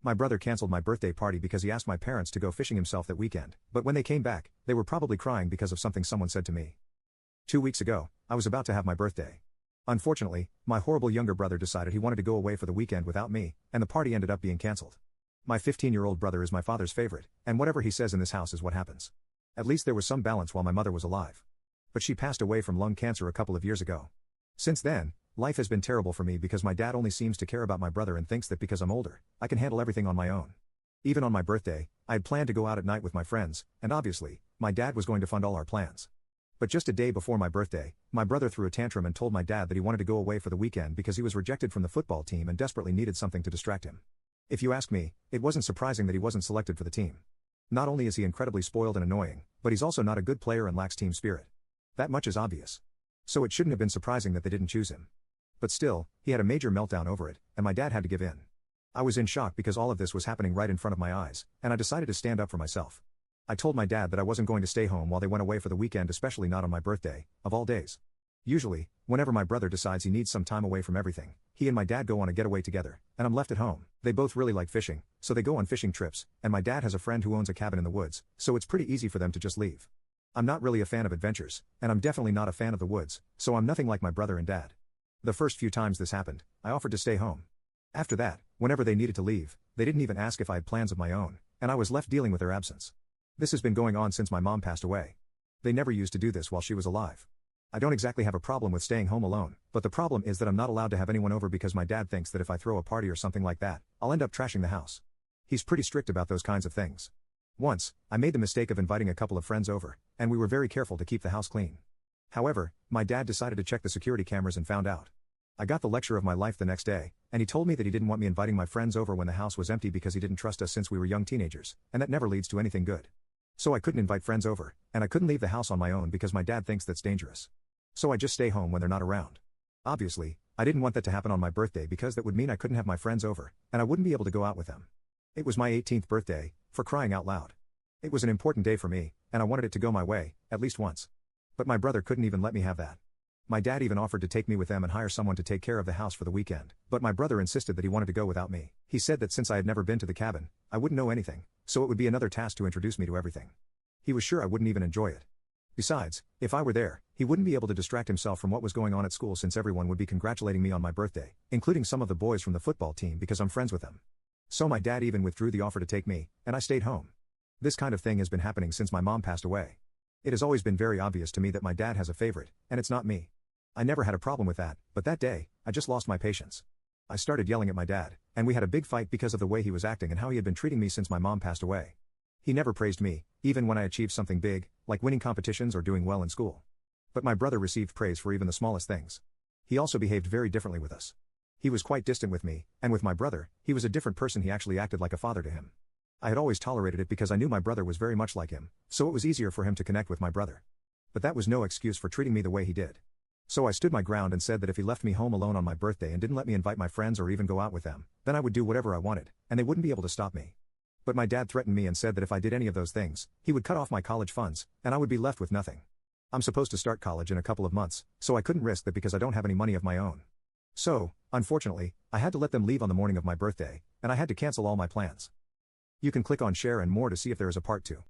My brother canceled my birthday party because he asked my parents to go fishing himself that weekend, but when they came back, they were probably crying because of something someone said to me. 2 weeks ago, I was about to have my birthday. Unfortunately, my horrible younger brother decided he wanted to go away for the weekend without me, and the party ended up being cancelled. My 15-year-old brother is my father's favorite, and whatever he says in this house is what happens. At least there was some balance while my mother was alive. But she passed away from lung cancer a couple of years ago. Since then, life has been terrible for me because my dad only seems to care about my brother and thinks that because I'm older, I can handle everything on my own. Even on my birthday, I had planned to go out at night with my friends, and obviously, my dad was going to fund all our plans. But just a day before my birthday, my brother threw a tantrum and told my dad that he wanted to go away for the weekend because he was rejected from the football team and desperately needed something to distract him. If you ask me, it wasn't surprising that he wasn't selected for the team. Not only is he incredibly spoiled and annoying, but he's also not a good player and lacks team spirit. That much is obvious. So it shouldn't have been surprising that they didn't choose him. But still, he had a major meltdown over it, and my dad had to give in. I was in shock because all of this was happening right in front of my eyes, and I decided to stand up for myself. I told my dad that I wasn't going to stay home while they went away for the weekend, especially not on my birthday, of all days. Usually, whenever my brother decides he needs some time away from everything, he and my dad go on a getaway together, and I'm left at home. They both really like fishing, so they go on fishing trips, and my dad has a friend who owns a cabin in the woods, so it's pretty easy for them to just leave. I'm not really a fan of adventures, and I'm definitely not a fan of the woods, so I'm nothing like my brother and dad. The first few times this happened, I offered to stay home. After that, whenever they needed to leave, they didn't even ask if I had plans of my own, and I was left dealing with their absence. This has been going on since my mom passed away. They never used to do this while she was alive. I don't exactly have a problem with staying home alone, but the problem is that I'm not allowed to have anyone over because my dad thinks that if I throw a party or something like that, I'll end up trashing the house. He's pretty strict about those kinds of things. Once, I made the mistake of inviting a couple of friends over, and we were very careful to keep the house clean. However, my dad decided to check the security cameras and found out. I got the lecture of my life the next day, and he told me that he didn't want me inviting my friends over when the house was empty because he didn't trust us since we were young teenagers, and that never leads to anything good. So I couldn't invite friends over, and I couldn't leave the house on my own because my dad thinks that's dangerous. So I just stay home when they're not around. Obviously, I didn't want that to happen on my birthday because that would mean I couldn't have my friends over, and I wouldn't be able to go out with them. It was my 18th birthday, for crying out loud. It was an important day for me, and I wanted it to go my way, at least once. But my brother couldn't even let me have that. My dad even offered to take me with them and hire someone to take care of the house for the weekend, but my brother insisted that he wanted to go without me. He said that since I had never been to the cabin, I wouldn't know anything, so it would be another task to introduce me to everything. He was sure I wouldn't even enjoy it. Besides, if I were there, he wouldn't be able to distract himself from what was going on at school since everyone would be congratulating me on my birthday, including some of the boys from the football team because I'm friends with them. So my dad even withdrew the offer to take me, and I stayed home. This kind of thing has been happening since my mom passed away. It has always been very obvious to me that my dad has a favorite, and it's not me. I never had a problem with that, but that day, I just lost my patience. I started yelling at my dad, and we had a big fight because of the way he was acting and how he had been treating me since my mom passed away. He never praised me, even when I achieved something big, like winning competitions or doing well in school. But my brother received praise for even the smallest things. He also behaved very differently with us. He was quite distant with me, and with my brother, he was a different person. He actually acted like a father to him. I had always tolerated it because I knew my brother was very much like him, so it was easier for him to connect with my brother. But that was no excuse for treating me the way he did. So I stood my ground and said that if he left me home alone on my birthday and didn't let me invite my friends or even go out with them, then I would do whatever I wanted, and they wouldn't be able to stop me. But my dad threatened me and said that if I did any of those things, he would cut off my college funds, and I would be left with nothing. I'm supposed to start college in a couple of months, so I couldn't risk that because I don't have any money of my own. So, unfortunately, I had to let them leave on the morning of my birthday, and I had to cancel all my plans. You can click on share and more to see if there is a part 2.